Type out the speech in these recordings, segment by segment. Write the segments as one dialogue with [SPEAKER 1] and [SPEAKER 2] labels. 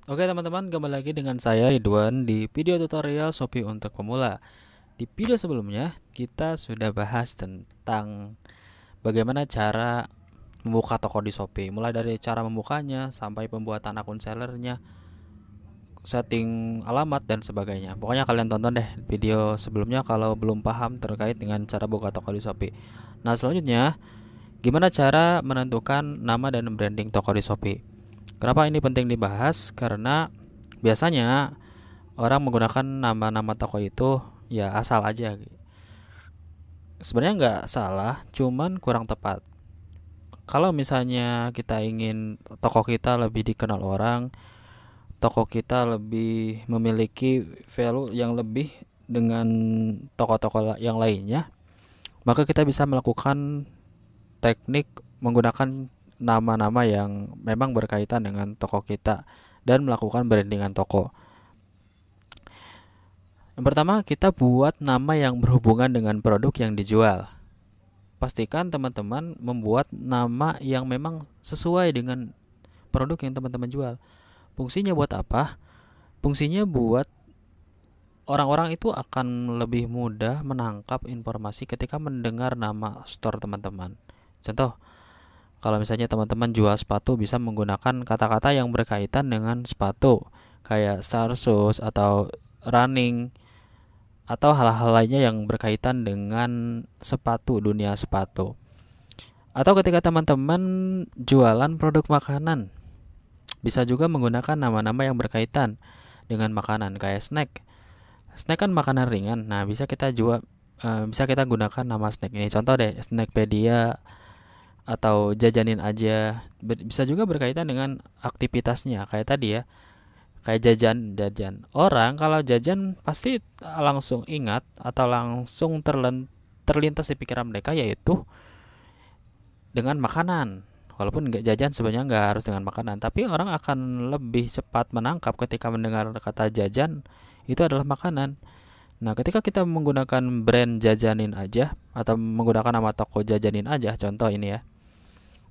[SPEAKER 1] Oke teman-teman, kembali lagi dengan saya Ridwan di video tutorial Shopee untuk pemula. Di video sebelumnya kita sudah bahas tentang bagaimana cara membuka toko di Shopee, mulai dari cara membukanya sampai pembuatan akun sellernya, setting alamat dan sebagainya. Pokoknya kalian tonton deh video sebelumnya kalau belum paham terkait dengan cara buka toko di Shopee. Nah, selanjutnya gimana cara menentukan nama dan branding toko di Shopee. Kenapa ini penting dibahas? Karena biasanya orang menggunakan nama-nama toko itu ya asal aja. Sebenarnya nggak salah, cuman kurang tepat. Kalau misalnya kita ingin toko kita lebih dikenal orang, toko kita lebih memiliki value yang lebih dengan toko-toko yang lainnya, maka kita bisa melakukan teknik menggunakan nama-nama yang memang berkaitan dengan toko kita dan melakukan brandingan toko. Yang pertama, kita buat nama yang berhubungan dengan produk yang dijual. Pastikan teman-teman membuat nama yang memang sesuai dengan produk yang teman-teman jual. Fungsinya buat apa? Fungsinya buat orang-orang itu akan lebih mudah menangkap informasi ketika mendengar nama store teman-teman. Contoh, kalau misalnya teman-teman jual sepatu bisa menggunakan kata-kata yang berkaitan dengan sepatu, kayak Star Shoes atau running atau hal-hal lainnya yang berkaitan dengan sepatu, dunia sepatu. Atau ketika teman-teman jualan produk makanan, bisa juga menggunakan nama-nama yang berkaitan dengan makanan kayak snack. Snack kan makanan ringan. Nah, bisa kita gunakan nama snack ini. Contoh deh, Snackpedia atau jajanin aja. Bisa juga berkaitan dengan aktivitasnya kayak tadi ya. Kayak jajan. Orang kalau jajan pasti langsung ingat atau langsung terlintas di pikiran mereka yaitu dengan makanan. Walaupun nggak jajan sebenarnya nggak harus dengan makanan, tapi orang akan lebih cepat menangkap ketika mendengar kata jajan itu adalah makanan. Nah, ketika kita menggunakan brand jajanin aja atau menggunakan nama toko jajanin aja, contoh ini ya,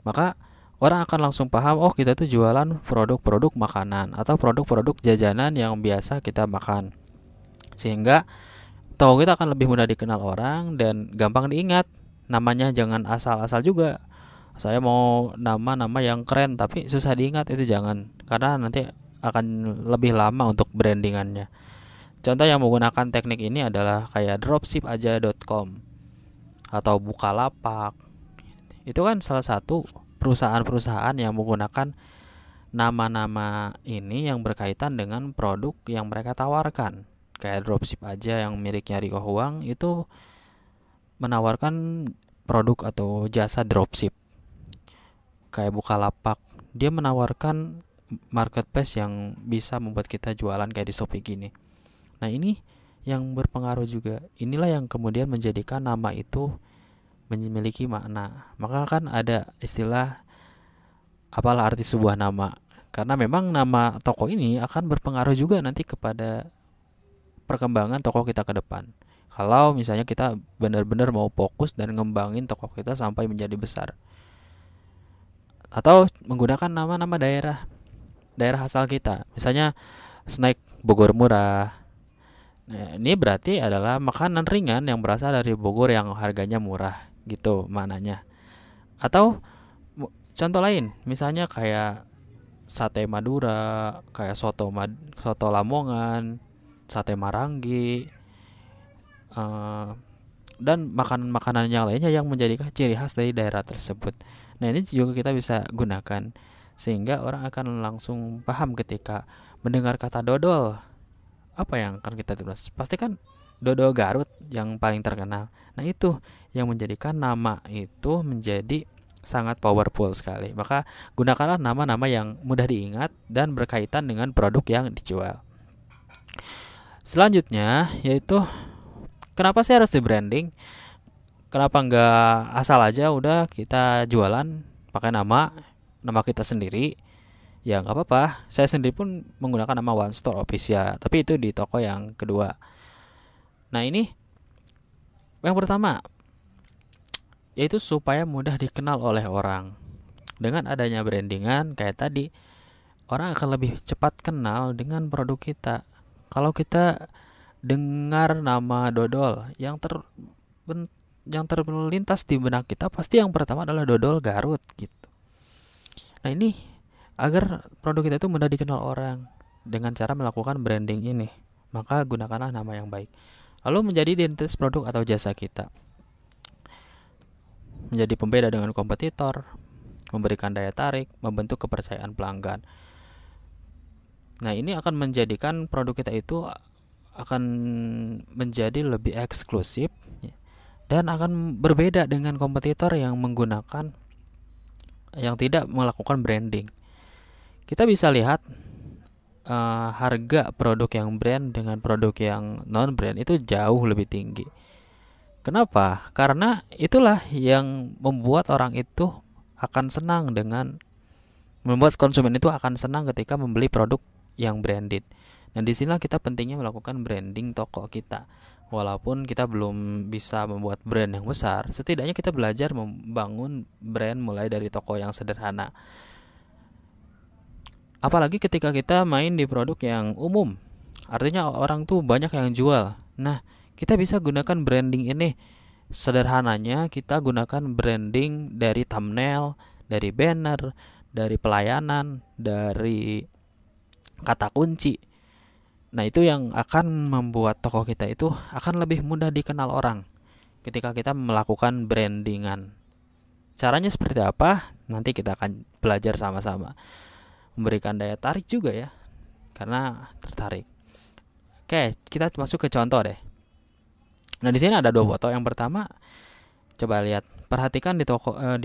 [SPEAKER 1] maka orang akan langsung paham, oh kita tuh jualan produk-produk makanan atau produk-produk jajanan yang biasa kita makan. Sehingga toko kita akan lebih mudah dikenal orang dan gampang diingat. Namanya jangan asal-asal juga. Saya mau nama-nama yang keren tapi susah diingat, itu jangan. Karena nanti akan lebih lama untuk brandingannya. Contoh yang menggunakan teknik ini adalah kayak dropshipaja.com atau Bukalapak. Itu kan salah satu perusahaan-perusahaan yang menggunakan nama-nama ini yang berkaitan dengan produk yang mereka tawarkan. Kayak dropship aja yang miliknya Riko Huang itu menawarkan produk atau jasa dropship. Kayak Bukalapak, dia menawarkan marketplace yang bisa membuat kita jualan kayak di Shopee gini. Nah, ini yang berpengaruh juga. Inilah yang kemudian menjadikan nama itu memiliki makna. Maka kan ada istilah apalah arti sebuah nama. Karena memang nama toko ini akan berpengaruh juga nanti kepada perkembangan toko kita ke depan. Kalau misalnya kita benar-benar mau fokus dan ngembangin toko kita sampai menjadi besar. Atau menggunakan nama-nama daerah asal kita. Misalnya snack Bogor murah. Nah, ini berarti adalah makanan ringan yang berasal dari Bogor yang harganya murah gitu maknanya. Atau contoh lain, misalnya kayak sate Madura, kayak soto Lamongan, sate Marangi, eh, dan makanan-makanan yang lainnya yang menjadi ciri khas dari daerah tersebut. Nah, ini juga kita bisa gunakan sehingga orang akan langsung paham ketika mendengar kata dodol. Apa yang akan kita tulis? Pasti kan dodol Garut yang paling terkenal. Nah, itu yang menjadikan nama itu menjadi sangat powerful sekali. Maka gunakanlah nama-nama yang mudah diingat dan berkaitan dengan produk yang dijual. Selanjutnya yaitu kenapa sih harus di branding? Kenapa nggak asal aja udah kita jualan pakai nama kita sendiri? Ya nggak apa-apa. Saya sendiri pun menggunakan nama One Store Official, tapi itu di toko yang kedua. Nah, ini yang pertama yaitu supaya mudah dikenal oleh orang. Dengan adanya brandingan kayak tadi, orang akan lebih cepat kenal dengan produk kita. Kalau kita dengar nama dodol yang terlintas di benak kita, pasti yang pertama adalah dodol Garut gitu. Nah, ini agar produk kita itu mudah dikenal orang dengan cara melakukan branding ini, maka gunakanlah nama yang baik. Lalu menjadi identitas produk atau jasa kita, menjadi pembeda dengan kompetitor, memberikan daya tarik, membentuk kepercayaan pelanggan. Nah, ini akan menjadikan produk kita itu akan menjadi lebih eksklusif dan akan berbeda dengan kompetitor yang tidak melakukan branding. Kita bisa lihat harga produk yang brand dengan produk yang non brand itu jauh lebih tinggi. Kenapa? Karena itulah yang membuat orang itu akan senang membuat konsumen itu akan senang ketika membeli produk yang branded. Dan disinilah kita pentingnya melakukan branding toko kita. Walaupun kita belum bisa membuat brand yang besar, setidaknya kita belajar membangun brand mulai dari toko yang sederhana. Apalagi ketika kita main di produk yang umum, artinya orang tuh banyak yang jual. Nah, kita bisa gunakan branding ini. Sederhananya kita gunakan branding dari thumbnail, dari banner, dari pelayanan, dari kata kunci. Nah, itu yang akan membuat toko kita itu akan lebih mudah dikenal orang ketika kita melakukan brandingan. Caranya seperti apa? Nanti kita akan belajar sama-sama. Memberikan daya tarik juga ya, karena tertarik. Oke, kita masuk ke contoh deh. Nah, di sini ada 2 foto. Yang pertama, coba lihat, perhatikan di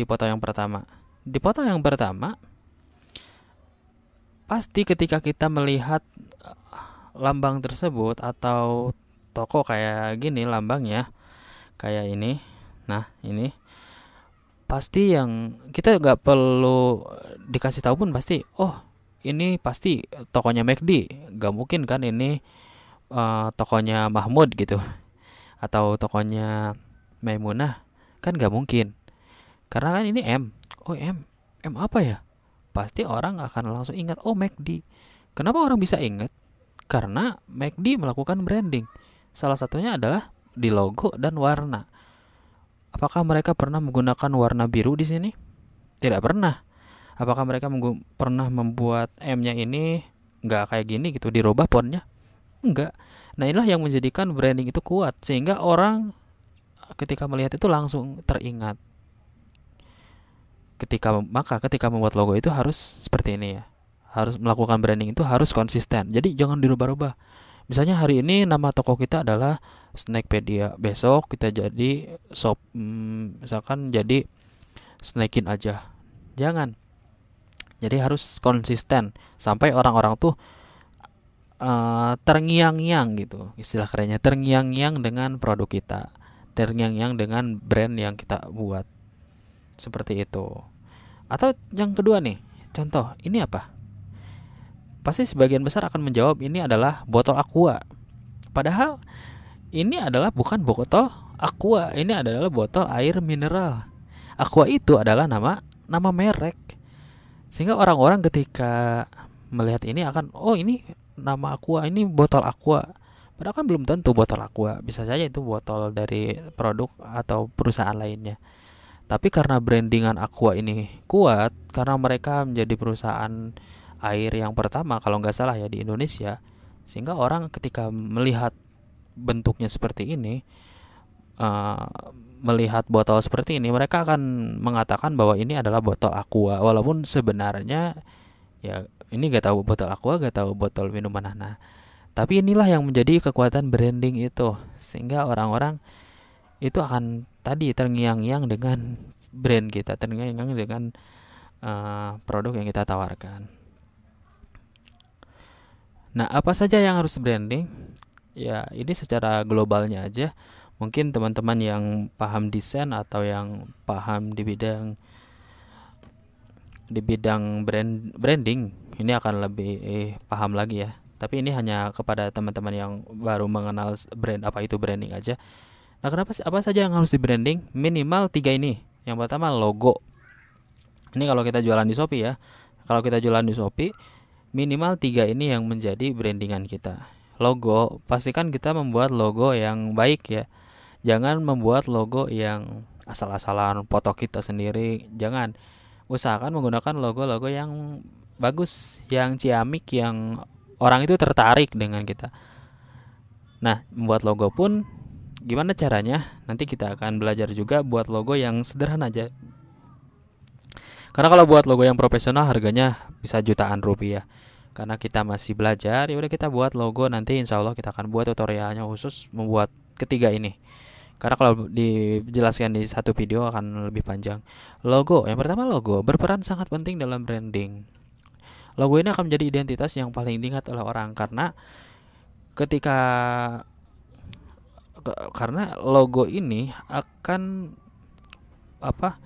[SPEAKER 1] foto yang pertama. Di foto yang pertama, pasti ketika kita melihat lambang tersebut atau toko kayak gini lambangnya, kayak ini. Nah, ini pasti yang kita nggak perlu dikasih tahu pun pasti, oh ini pasti tokonya McD. Gak mungkin kan ini tokonya Mahmud gitu, atau tokonya Maimunah, kan gak mungkin. Karena kan ini M. Oh, M apa ya? Pasti orang akan langsung ingat, oh McD. Kenapa orang bisa ingat? Karena McD melakukan branding. Salah satunya adalah di logo dan warna. Apakah mereka pernah menggunakan warna biru di sini? Tidak pernah. Apakah mereka pernah membuat M-nya ini nggak kayak gini gitu, dirubah fontnya? Enggak. Nah, inilah yang menjadikan branding itu kuat, sehingga orang ketika melihat itu langsung teringat. Ketika membuat logo itu harus seperti ini ya. Harus melakukan branding itu harus konsisten. Jadi jangan dirubah-rubah. Misalnya hari ini nama toko kita adalah Snackpedia, besok kita jadi misalkan jadi Snackin aja. Jangan. Jadi harus konsisten sampai orang-orang tuh terngiang-ngiang gitu. Istilah kerennya terngiang-ngiang dengan produk kita, terngiang-ngiang dengan brand yang kita buat. Seperti itu. Atau yang kedua nih, contoh, ini apa? Pasti sebagian besar akan menjawab ini adalah botol Aqua. Padahal ini adalah bukan botol Aqua, ini adalah botol air mineral. Aqua itu adalah nama merek. Sehingga orang-orang ketika melihat ini akan, oh ini nama Aqua, ini botol Aqua. Padahal kan belum tentu botol Aqua, bisa saja itu botol dari produk atau perusahaan lainnya. Tapi karena brandingan Aqua ini kuat, karena mereka menjadi perusahaan air yang pertama kalau nggak salah ya di Indonesia, sehingga orang ketika melihat bentuknya seperti ini, melihat botol seperti ini, mereka akan mengatakan bahwa ini adalah botol Aqua, walaupun sebenarnya ya ini nggak tahu botol Aqua, nggak tahu botol minuman mana. Tapi inilah yang menjadi kekuatan branding itu, sehingga orang-orang itu akan tadi terngiang-ngiang dengan brand kita, terngiang-ngiang dengan produk yang kita tawarkan. Nah, apa saja yang harus branding? Ya, ini secara globalnya aja. Mungkin teman-teman yang paham desain atau yang paham di bidang branding ini akan lebih paham lagi ya. Tapi ini hanya kepada teman-teman yang baru mengenal apa itu branding aja. Nah, apa saja yang harus di branding? Minimal 3 ini. Yang pertama logo. Ini kalau kita jualan di Shopee ya. Kalau kita jualan di Shopee, minimal 3 ini yang menjadi brandingan kita. Logo, pastikan kita membuat logo yang baik ya. Jangan membuat logo yang asal-asalan, foto kita sendiri. Jangan. Usahakan menggunakan logo-logo yang bagus, yang ciamik, yang orang itu tertarik dengan kita. Nah, membuat logo pun gimana caranya? Nanti kita akan belajar juga buat logo yang sederhana aja. Karena kalau buat logo yang profesional harganya bisa jutaan rupiah. Karena kita masih belajar, ya udah kita buat logo, nanti insya Allah kita akan buat tutorialnya khusus membuat ketiga ini. Karena kalau dijelaskan di satu video akan lebih panjang. Logo, yang pertama logo berperan sangat penting dalam branding. Logo ini akan menjadi identitas yang paling diingat oleh orang ketika karena logo ini akan apa?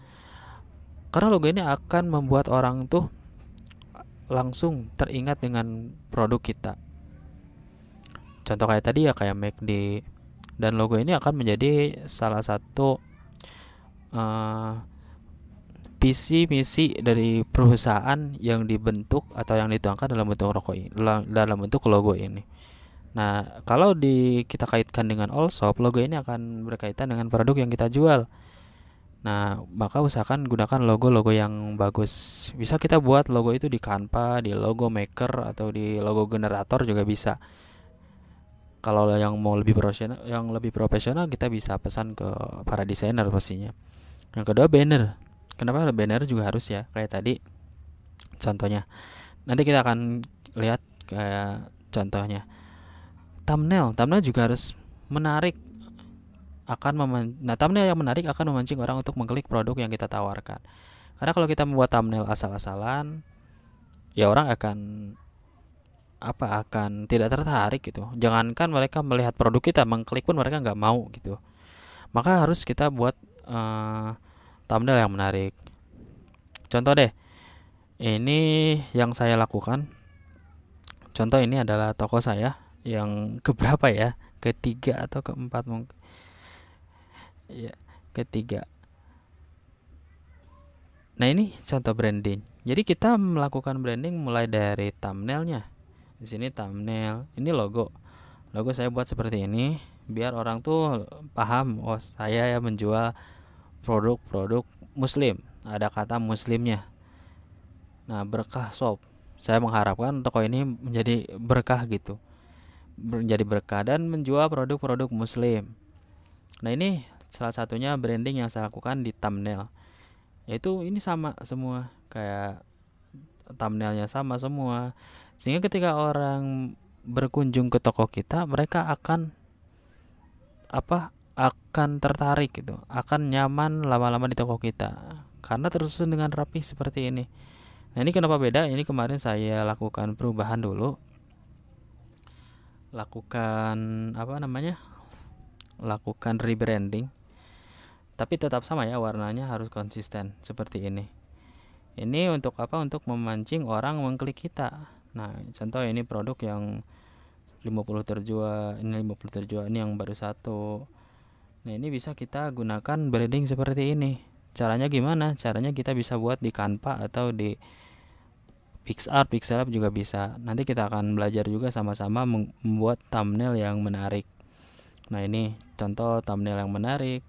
[SPEAKER 1] Karena logo ini akan membuat orang tuh langsung teringat dengan produk kita. Contoh kayak tadi ya, kayak McD. Dan logo ini akan menjadi salah satu visi misi dari perusahaan yang dibentuk atau yang dituangkan dalam bentuk logo ini. Nah, kalau kita kaitkan dengan Allshop, logo ini akan berkaitan dengan produk yang kita jual. Nah, maka usahakan gunakan logo-logo yang bagus. Bisa kita buat logo itu di Canva, di logo maker, atau di logo generator juga bisa. Kalau yang mau lebih profesional, kita bisa pesan ke para desainer pastinya. Yang kedua, banner. Kenapa banner juga harus ya? Kayak tadi contohnya. Nanti kita akan lihat kayak contohnya. Thumbnail juga harus menarik. Thumbnail yang menarik akan memancing orang untuk mengklik produk yang kita tawarkan. Karena kalau kita membuat thumbnail asal-asalan, ya orang akan tidak tertarik gitu. Jangankan mereka melihat produk kita, mengklik pun mereka nggak mau gitu. Maka harus kita buat thumbnail yang menarik. Contoh deh, ini yang saya lakukan. Contoh ini adalah toko saya yang keberapa ya? Ketiga atau keempat mungkin. Ya, ketiga. Nah, ini contoh branding. Jadi kita melakukan branding mulai dari thumbnailnya. Di sini thumbnail, ini logo. Logo saya buat seperti ini biar orang tuh paham, oh saya ya menjual produk-produk muslim. Ada kata muslimnya. Nah, berkah shop. Saya mengharapkan toko ini menjadi berkah gitu. Menjadi berkah dan menjual produk-produk muslim. Nah, ini salah satunya branding yang saya lakukan di thumbnail. Yaitu ini sama semua, kayak thumbnailnya sama semua. Sehingga ketika orang berkunjung ke toko kita, mereka akan tertarik gitu, akan nyaman lama-lama di toko kita karena tersusun dengan rapi seperti ini. Nah, ini kenapa beda? Ini kemarin saya lakukan perubahan dulu. Lakukan rebranding. Tapi tetap sama ya, warnanya harus konsisten seperti ini. Ini untuk apa? Untuk memancing orang mengklik kita. Nah, contoh ini produk yang 50 terjual, ini yang baru satu. Nah, ini bisa kita gunakan branding seperti ini. Caranya gimana? Caranya kita bisa buat di Canva atau di PixArt juga bisa. Nanti kita akan belajar juga sama-sama membuat thumbnail yang menarik. Nah, ini contoh thumbnail yang menarik.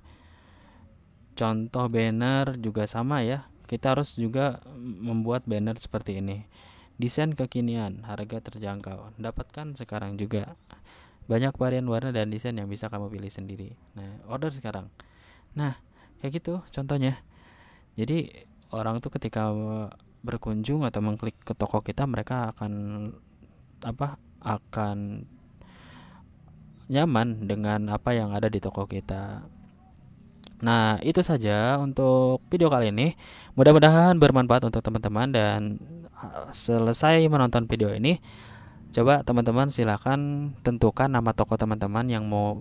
[SPEAKER 1] Contoh banner juga sama ya. Kita harus juga membuat banner seperti ini. Desain kekinian, harga terjangkau. Dapatkan sekarang juga. Banyak varian warna dan desain yang bisa kamu pilih sendiri. Nah, order sekarang. Nah, kayak gitu contohnya. Jadi orang tuh ketika berkunjung atau mengklik ke toko kita, mereka akan nyaman dengan apa yang ada di toko kita. Nah, itu saja untuk video kali ini. Mudah-mudahan bermanfaat untuk teman-teman, dan selesai menonton video ini, coba teman-teman silahkan tentukan nama toko teman-teman yang mau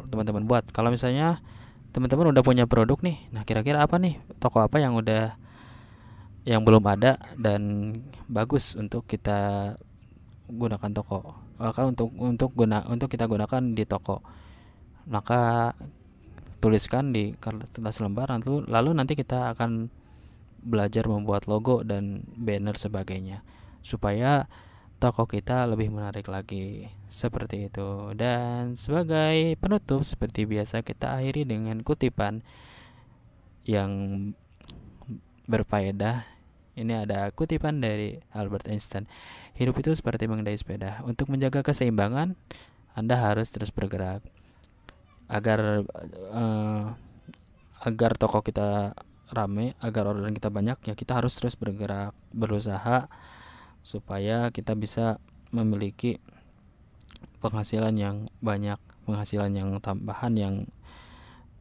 [SPEAKER 1] teman-teman buat. Kalau misalnya teman-teman udah punya produk nih, nah kira-kira apa nih, toko apa yang belum ada dan bagus untuk kita gunakan untuk kita gunakan di toko. Maka tuliskan di kertas lembar, lalu nanti kita akan belajar membuat logo dan banner sebagainya, supaya toko kita lebih menarik lagi. Seperti itu. Dan sebagai penutup, seperti biasa kita akhiri dengan kutipan yang berfaedah. Ini ada kutipan dari Albert Einstein. Hidup itu seperti mengendarai sepeda. Untuk menjaga keseimbangan, Anda harus terus bergerak. Agar toko kita rame, agar orderan kita banyak, ya kita harus terus bergerak, berusaha supaya kita bisa memiliki penghasilan yang banyak, penghasilan yang tambahan yang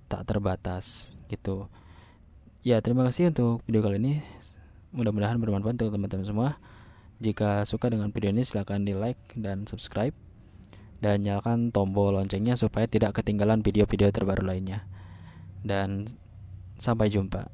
[SPEAKER 1] tak terbatas gitu. Ya, terima kasih untuk video kali ini. Mudah-mudahan bermanfaat untuk teman-teman semua. Jika suka dengan video ini, silahkan di like dan subscribe, dan nyalakan tombol loncengnya supaya tidak ketinggalan video-video terbaru lainnya. Dan sampai jumpa.